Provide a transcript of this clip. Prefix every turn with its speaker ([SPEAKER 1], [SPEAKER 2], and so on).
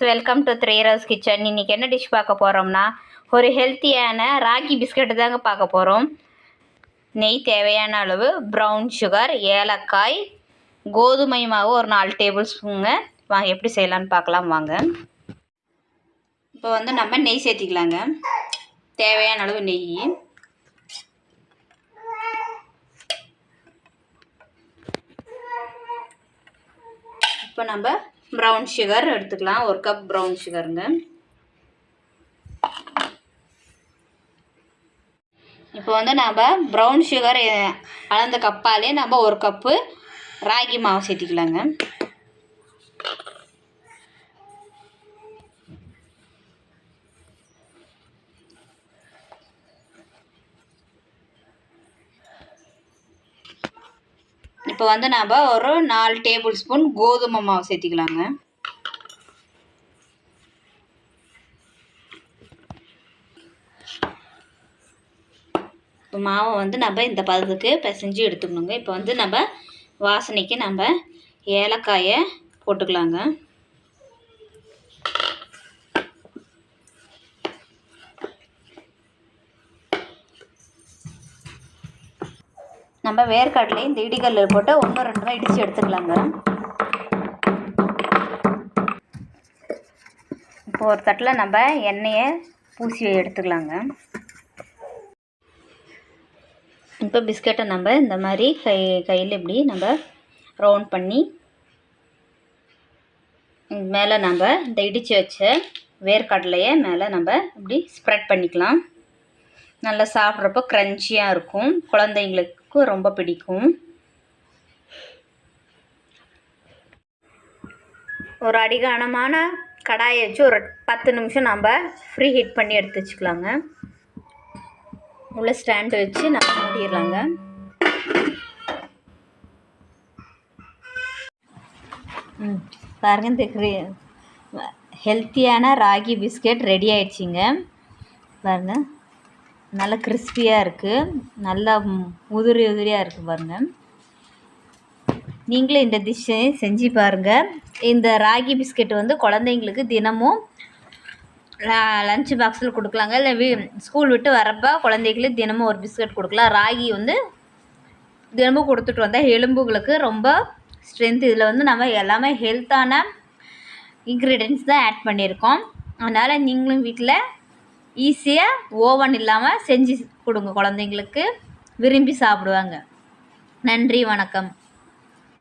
[SPEAKER 1] Welcome to த்ரீரோஸ் kitchen. இன்றைக்கி என்ன dish பார்க்க போகிறோம்னா ஒரு ஹெல்த்தியான ராகி பிஸ்கட்டு தாங்க பார்க்க போகிறோம். நெய் தேவையான அளவு, ப்ரௌன் சுகர், ஏலக்காய், கோதுமை மாவு ஒரு 4 டேபிள் ஸ்பூனுங்க. வாங்க எப்படி செய்யலான்னு பார்க்கலாம் வாங்க. இப்போ நம்ம நெய் சேர்த்திக்கலாங்க. தேவையான அளவு நெய். இப்போ நம்ம ப்ரௌன் சுகர் எடுத்துக்கலாம். 1 கப் ப்ரௌன் சுகருங்க. இப்போ நம்ம ப்ரௌன் சுகர் அளந்த கப்பாலே நம்ம 1 கப்பு ராகி மாவு சேர்த்திக்கலாங்க. இப்போ நம்ம ஒரு 4 டேபிள் ஸ்பூன் கோதுமை மாவு சேர்த்திக்கலாங்க. இப்போ மாவை நம்ம இந்த பதத்துக்கு பிசைஞ்சு எடுத்துக்கணுங்க. இப்போ நம்ம வாசனைக்கு நம்ம ஏலக்காயை போட்டுக்கலாங்க. நம்ம வேர்க்கடலை இந்த இடிகல்ல போட்டு 1-2 இடித்து எடுத்துக்கலாங்க. இப்போ ஒரு தட்டில் நம்ம எண்ணெயை பூசி எடுத்துக்கலாங்க. இப்போ பிஸ்கட்டை நம்ம இந்த மாதிரி கையில் இப்படி நம்ம ரவுண்ட் பண்ணி மேலே நம்ம இந்த இடித்து வச்ச வேர்க்கடலையை மேலே நம்ம இப்படி ஸ்ப்ரெட் பண்ணிக்கலாம். நல்லா சாப்பிட்றப்போ க்ரன்ச்சியாக இருக்கும். குழந்தைங்களுக்கு ரொம்ப பிடிக்கும். ஒரு அடிகானமான கடாயை வச்சு ஒரு 10 நிமிஷம் நம்ம ஃப்ரீ ஹீட் பண்ணி எடுத்து வச்சுக்கலாங்க. உள்ள ஸ்டாண்டு வச்சு நம்ம மூடிடலாங்க. பாருங்க, இந்த ஹெல்த்தியான ராகி பிஸ்கெட் ரெடி ஆயிடுச்சிங்க. பாருங்க, நல்லா கிறிஸ்பியாக இருக்குது, நல்லா உதிரியாக இருக்குது. பாருங்கள், நீங்களும் இந்த டிஷ்ஷை செஞ்சு பாருங்கள். இந்த ராகி பிஸ்கெட் குழந்தைங்களுக்கு தினமும் லஞ்ச் பாக்ஸில் கொடுக்கலாங்க. இல்லை ஸ்கூல் விட்டு வரப்போ குழந்தைங்களுக்கு தினமும் ஒரு பிஸ்கெட் கொடுக்கலாம். ராகி தினமும் கொடுத்துட்டு வந்தால் எலும்புகளுக்கு ரொம்ப ஸ்ட்ரென்த். இதில் நம்ம எல்லாமே ஹெல்த்தான இன்க்ரீடியன்ட்ஸ் தான் ஆட் பண்ணியிருக்கோம். அதனால் நீங்களும் வீட்டில் ஈஸியாக ஓவன் இல்லாமல் செஞ்சு கொடுங்க. குழந்தைங்களுக்கு விரும்பி சாப்பிடுவாங்க. நன்றி, வணக்கம்.